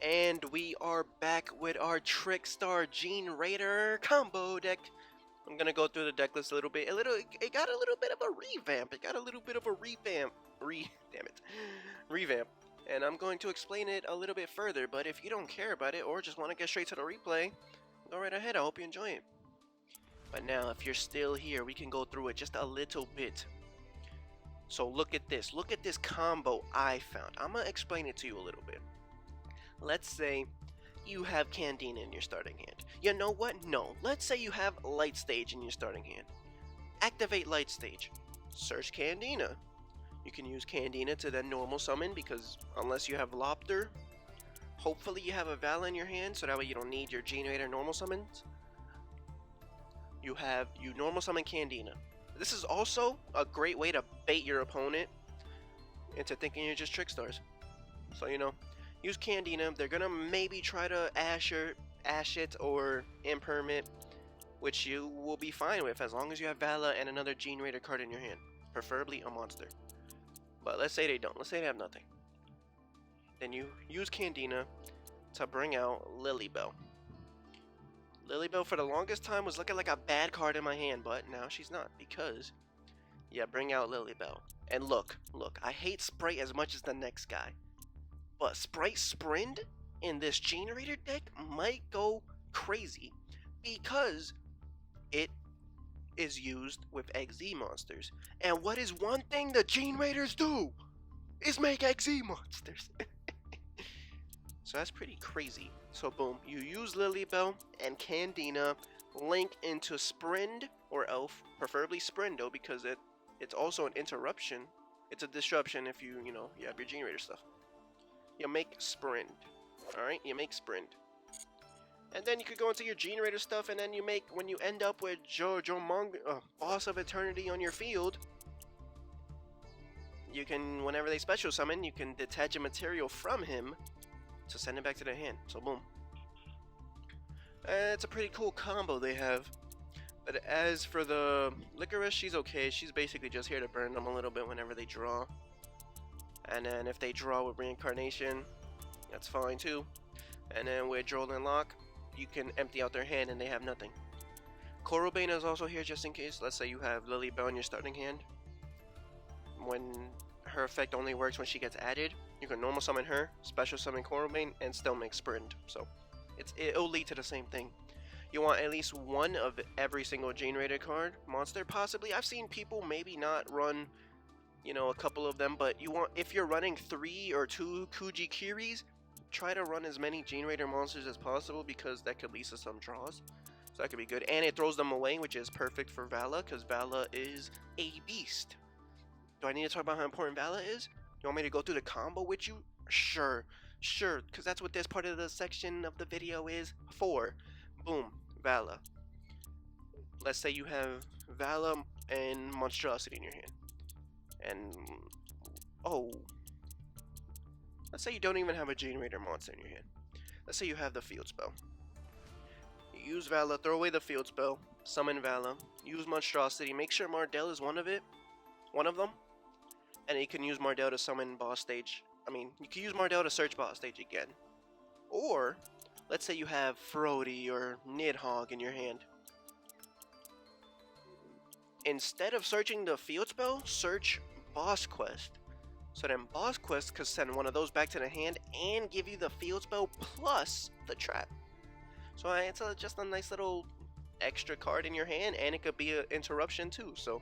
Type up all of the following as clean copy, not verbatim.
And we are back with our Trickstar Generaider combo deck. I'm gonna go through the deck list a little bit. It got a little bit of a revamp. Damn it, revamp. And I'm going to explain it a little bit further. But if you don't care about it or just want to get straight to the replay, go right ahead. I hope you enjoy it. But now, if you're still here, we can go through it just a little bit. So look at this. Look at this combo I found. I'm gonna explain it to you a little bit. Let's say you have Candina in your starting hand. You know what? No. Let's say you have Light Stage in your starting hand. Activate Light Stage. Search Candina. You can use Candina to then normal summon because unless you have Lopter, hopefully you have a Vala in your hand so that way you don't need your Generator normal summons. You normal summon Candina. This is also a great way to bait your opponent into thinking you're just Trickstars. So use Candina. They're gonna maybe try to Ash it or Imperm it, which you will be fine with as long as you have Vala and another Generator card in your hand, preferably a monster. But let's say they don't. Let's say they have nothing. Then you use Candina to bring out Lilybell. Lilybell for the longest time was looking like a bad card in my hand, but now she's not because bring out Lilybell. And look, I hate Spright as much as the next guy. But Spright Sprint in this Generator deck might go crazy because it is used with XZ monsters. And what is one thing the Generators do? Is make XZ monsters. So that's pretty crazy. So boom, you use Lilybell and Candina, link into Sprint or Elf, preferably Sprint though because it's also an interruption. It's a disruption if you have your Generator stuff. You make Sprint. Alright, you make Sprint. And then you could go into your Generator stuff and then when you end up with Boss of Eternity on your field, you can, whenever they special summon, you can detach a material from him to send it back to their hand. So boom. It's a pretty cool combo they have. But as for the Licorice, she's okay. She's basically just here to burn them a little bit whenever they draw. And then if they draw with Reincarnation, that's fine too. And then with Droll Lock, you can empty out their hand and they have nothing. Corobane is also here just in case. Let's say you have Lilybell in your starting hand. When her effect only works when she gets added, you can normal summon her, special summon Corobane, and still make Sprint. So it'll lead to the same thing. You want at least one of every single Generator card monster, possibly. I've seen people maybe not run a couple of them, but if you're running 3 or 2 Kuji Kiris, try to run as many Generator monsters as possible because that could lead to some draws. So that could be good. And it throws them away, which is perfect for Vala because Vala is a beast. Do I need to talk about how important Vala is? You want me to go through the combo with you? Sure, because that's what this part of the section of the video is for. Boom, Vala. Let's say you have Vala and Monstrosity in your hand. And let's say you don't even have a Generator monster in your hand. Let's say you have the field spell. You use Vala, throw away the field spell, summon Vala, use Monstrosity, make sure Mardell is one of them, and you can use Mardell to summon boss stage. You can use Mardell to search boss stage again. Or let's say you have Frody or Nidhogg in your hand. Instead of searching the field spell, search Boss Quest. So then Boss Quest could send one of those back to the hand and give you the field spell plus the trap. So it's just a nice little extra card in your hand, and it could be an interruption too. So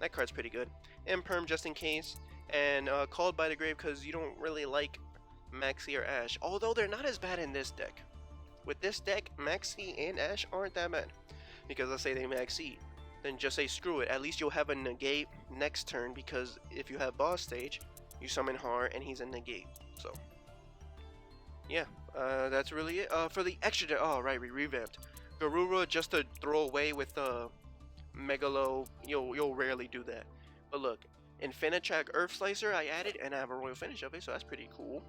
that card's pretty good. Imperm just in case, and Called by the Grave because you don't really like Maxi or Ash. Although they're not as bad in this deck. With this deck, Maxi and Ash aren't that bad. Because let's say they Maxi. Then just say screw it. At least you'll have a negate next turn because if you have boss stage, you summon Har and he's a negate. So yeah, that's really it. For the extra, oh right, we revamped Garura just to throw away with Megalo. You'll rarely do that. But look, Infinitrack Earth Slicer I added and I have a royal finish of it, so that's pretty cool.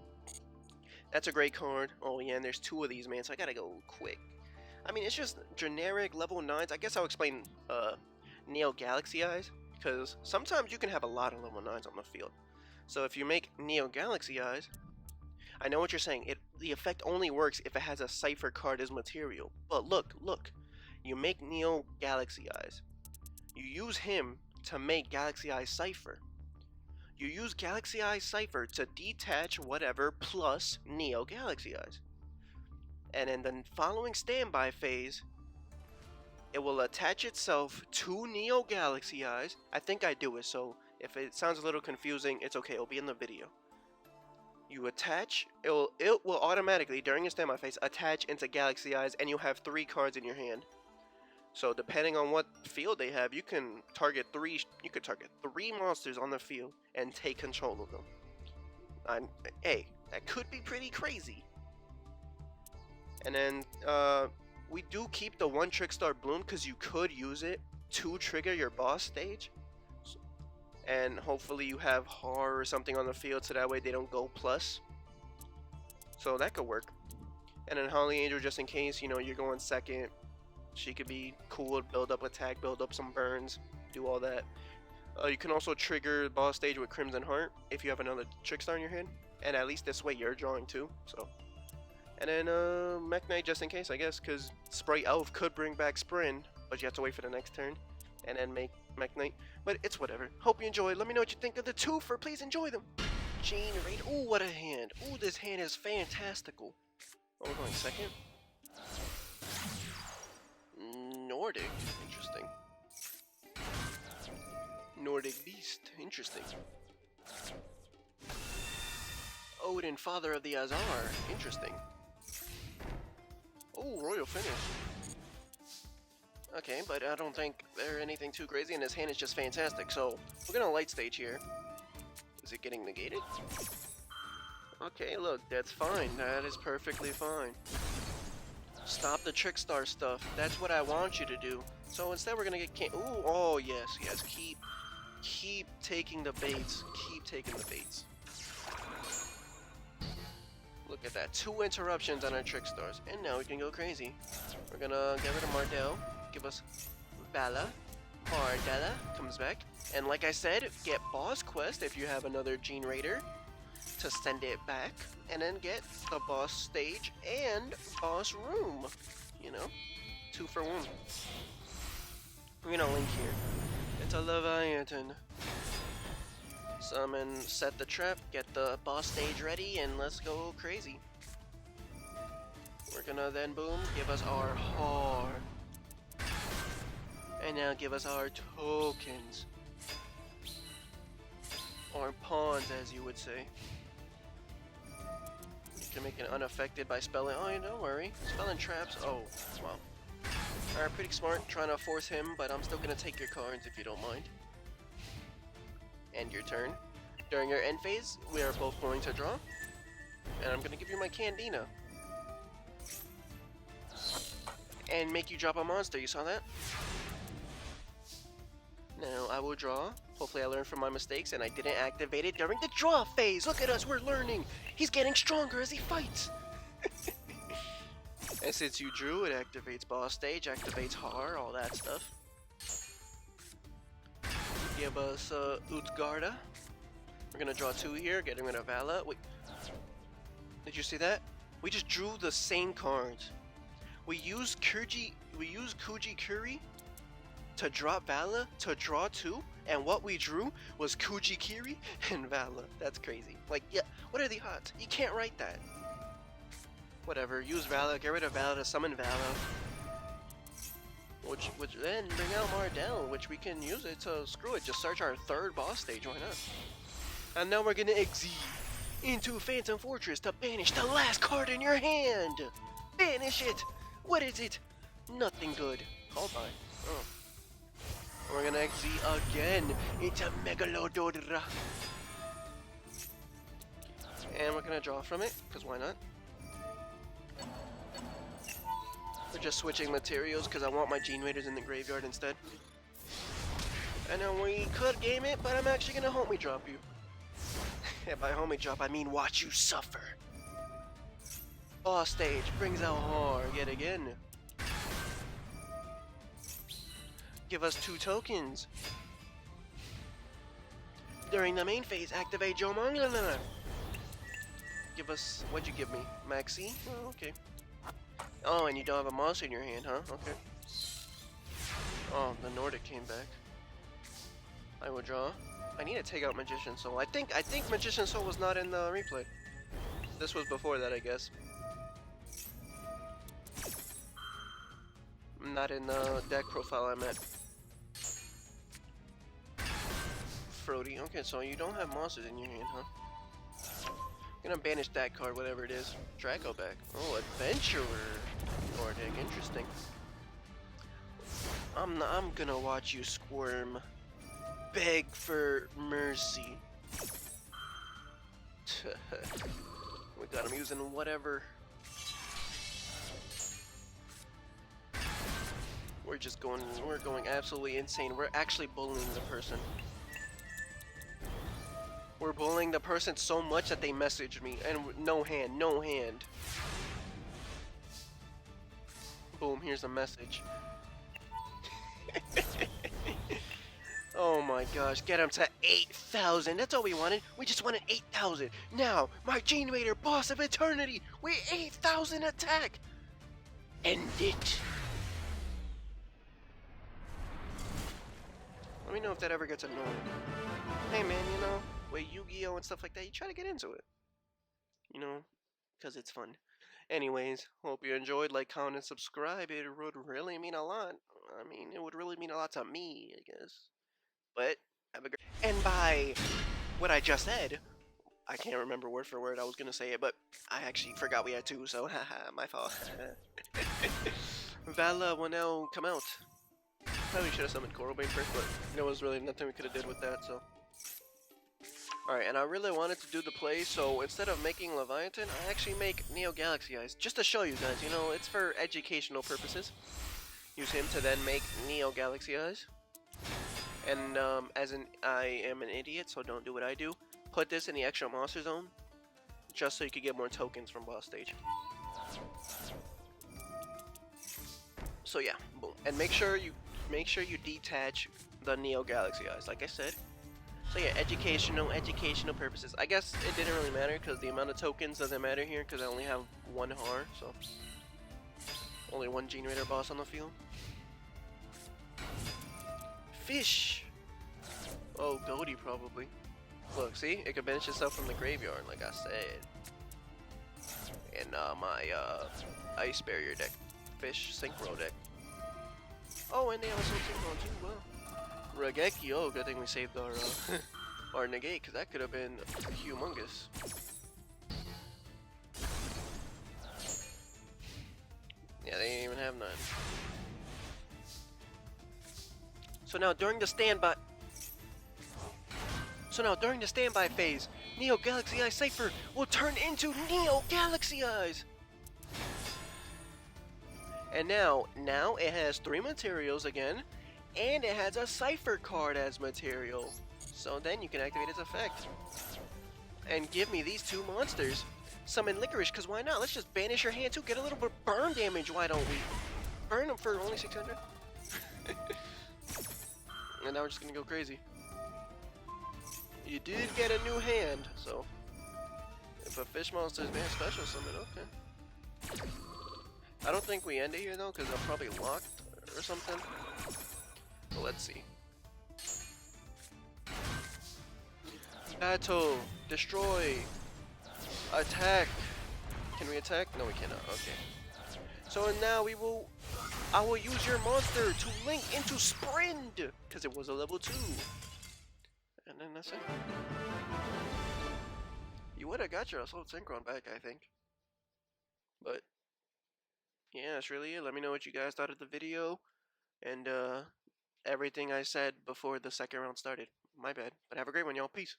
That's a great card. Oh yeah, and there's 2 of these, man, so I gotta go quick. It's just generic level 9s. I guess I'll explain Neo Galaxy Eyes, because sometimes you can have a lot of level 9s on the field. So if you make Neo Galaxy Eyes, I know what you're saying. The effect only works if it has a Cypher card as material. But look, look. You make Neo Galaxy Eyes. You use him to make Galaxy Eyes Cypher. You use Galaxy Eyes Cypher to detach whatever plus Neo Galaxy Eyes. And in the following standby phase, it will attach itself to Neo Galaxy Eyes. I think I do it, so if it sounds a little confusing, it's okay. It'll be in the video. You attach, it will automatically, during your standby phase, attach into Galaxy Eyes, and you'll have 3 cards in your hand. So depending on what field they have, you can target 3 monsters on the field and take control of them. Hey, that could be pretty crazy. And then we do keep the 1 Trickstar Bloom because you could use it to trigger your boss stage. And hopefully you have Har or something on the field so that way they don't go plus. So that could work. And then Holly Angel, just in case, you know, you're going second. She could be cool, build up attack, build up some burns, do all that. You can also trigger boss stage with Crimson Heart if you have another Trickstar in your hand. And at least this way you're drawing too, so. And then Mech Knight just in case, I guess, because Spright Elf could bring back Sprin, but you have to wait for the next turn and then make Mech Knight. But it's whatever. Hope you enjoy. Let me know what you think of the twofer. Please enjoy them. Generaider. Ooh, what a hand. Ooh, this hand is fantastical. Oh, we're going second. Nordic. Interesting. Nordic Beast. Interesting. Odin, Father of the Azar. Interesting. Oh, Royal Finish. Okay, but I don't think they're anything too crazy, and his hand is just fantastic, so we're gonna light stage here. Is it getting negated? Okay, look, that's fine. That is perfectly fine. Stop the Trickstar stuff. That's what I want you to do. So instead we're gonna get ooh, oh yes, yes, keep taking the baits. Keep taking the baits. Look at that. 2 interruptions on our Trickstars. And now we can go crazy. We're gonna get rid of Mardell. Give us Vala. Mardella comes back. And like I said, get Boss Quest if you have another Generaider to send it back. And then get the Boss Stage and Boss Room. You know? 2 for 1. We're gonna link here. It's a Leviathan. Summon, set the trap, get the boss stage ready, and let's go crazy. We're gonna then boom, give us our Har. And now give us our tokens. Or pawns, as you would say. You can make it unaffected by spelling. Oh, don't worry. Spelling traps. Oh, wow. Alright, pretty smart. Trying to force him, but I'm still gonna take your cards if you don't mind. End your turn. During your end phase, we are both going to draw. And I'm going to give you my Candina. And make you drop a monster. You saw that? Now I will draw. Hopefully I learned from my mistakes and I didn't activate it during the draw phase. Look at us, we're learning. He's getting stronger as he fights. And since you drew, it activates boss stage, activates Har, all that stuff. Give us Utgarda. We're gonna draw 2 here, getting rid of Vala. Wait, did you see that? We just drew the same cards. We used Kuji Kuri to drop Vala to draw 2, and what we drew was Kuji Kiri and Vala. That's crazy. Like, yeah, what are the odds? You can't write that. Whatever, use Vala, get rid of Vala to summon Vala. Which then bring out Mardell, which we can use it to screw it, just search our 3rd boss stage, why not? And now we're gonna exit into Phantom Fortress to banish the last card in your hand! Banish it! What is it? Nothing good. Hold on. Oh. We're gonna exit again into Megalododra. And we're gonna draw from it, because why not? We're just switching materials because I want my Generaiders in the graveyard instead. And then we could game it, but I'm actually gonna homie drop you. And by homie drop, I mean watch you suffer. Boss stage brings out Har yet again. Give us 2 tokens. During the main phase, activate Jomangla. give us, what'd you give me? Maxi? Oh, okay. Oh, and you don't have a monster in your hand, huh? Okay. Oh, the Nordic came back. I will draw. I need to take out Magician Soul. I think Magician Soul was not in the replay. This was before that, I guess. Not in the deck profile I meant. Frody. Okay, so you don't have monsters in your hand, huh? I'm gonna banish that card, whatever it is. Draco back. Oh, Adventurer. Nordic, interesting. I'm gonna watch you squirm. Beg for mercy. We got him using whatever. We're going absolutely insane. We're actually bullying the person. We're bullying the person so much that they messaged me, and no hand, no hand. Boom, here's a message. Oh my gosh, get him to 8,000. That's all we wanted. We just wanted 8,000. Now, my Generator, boss of eternity, we're 8,000 attack. End it. Let me know if that ever gets annoying. Hey man, you know, with Yu-Gi-Oh and stuff like that, you try to get into it. You know, because it's fun. Anyways, hope you enjoyed. Like, comment, and subscribe. It would really mean a lot. I mean, it would really mean a lot to me, I guess. But, have a great... And by what I just said, I can't remember word for word. I was going to say it, but I actually forgot we had two, so haha, my fault. Vala will now come out. Probably should have summoned Coralbane first, but there was really nothing we could have did with that, so... Alright, and I really wanted to do the play, so instead of making Leviathan, I actually make Neo Galaxy Eyes. Just to show you guys, you know, it's for educational purposes. Use him to then make Neo Galaxy Eyes. And, I am an idiot, so don't do what I do. Put this in the extra monster zone, just so you can get more tokens from boss stage. So yeah, boom. And make sure you detach the Neo Galaxy Eyes, like I said. So yeah, educational purposes. I guess it didn't really matter because the amount of tokens doesn't matter here because I only have one Har, so only one Generator boss on the field. Fish! Oh, Goldie probably. Look, see? It can banish itself from the graveyard, like I said. And my Ice Barrier deck. Fish Synchro deck. Oh, and they have a Soul Synchro too, wow. Regeki, oh, good thing we saved our our negate, because that could have been humongous. Yeah, they didn't even have none. So now during the standby phase, Neo Galaxy Eyes Cypher will turn into Neo Galaxy Eyes! And now it has 3 materials again, and it has a Cypher card as material. So then you can activate its effect. And give me these 2 monsters. Summon Licorice, because why not? Let's just banish your hand too, get a little bit of burn damage, why don't we? Burn them for only 600. And now we're just gonna go crazy. You did get a new hand, so if a fish monster is banned, special summon, okay. I don't think we end it here though, because I'm probably locked or something. So let's see. Battle, destroy, attack. Can we attack? No, we cannot. Okay. So now I will use your monster to link into Sprint, because it was a level 2. And then that's it. You would have got your Assault Synchron back, I think. But yeah, that's really it. Let me know what you guys thought of the video and everything I said before the second round started. My bad. But have a great one, y'all. Peace.